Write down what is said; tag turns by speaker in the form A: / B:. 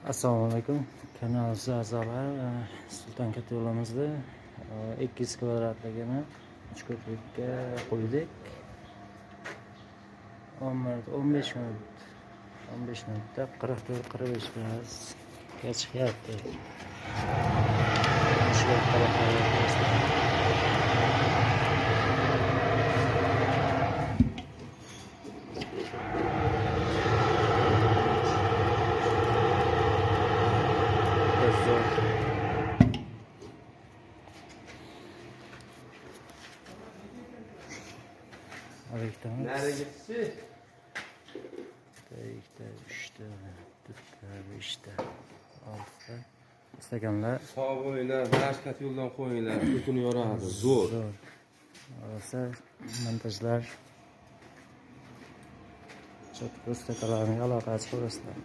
A: Assalomu alaykum. Kanal a'zolar, Sulton katta yo'limizda 200 kvadratligini uchko'prikka qo'ydik. 10 minut, 15 minut, 15 minutda 44-45 ga chiqyapti.
B: Neresi?
A: Ikkita, uchta, to'rtta, beshta, oltita stakanlar.
B: Sog' bo'linglar, baraskat yo'ldan qo'yinglar, ko'kini yoradi, zo'r.
A: Olsa montajlar cho'tqa stakanlarga aloqasi ko'rasizlar.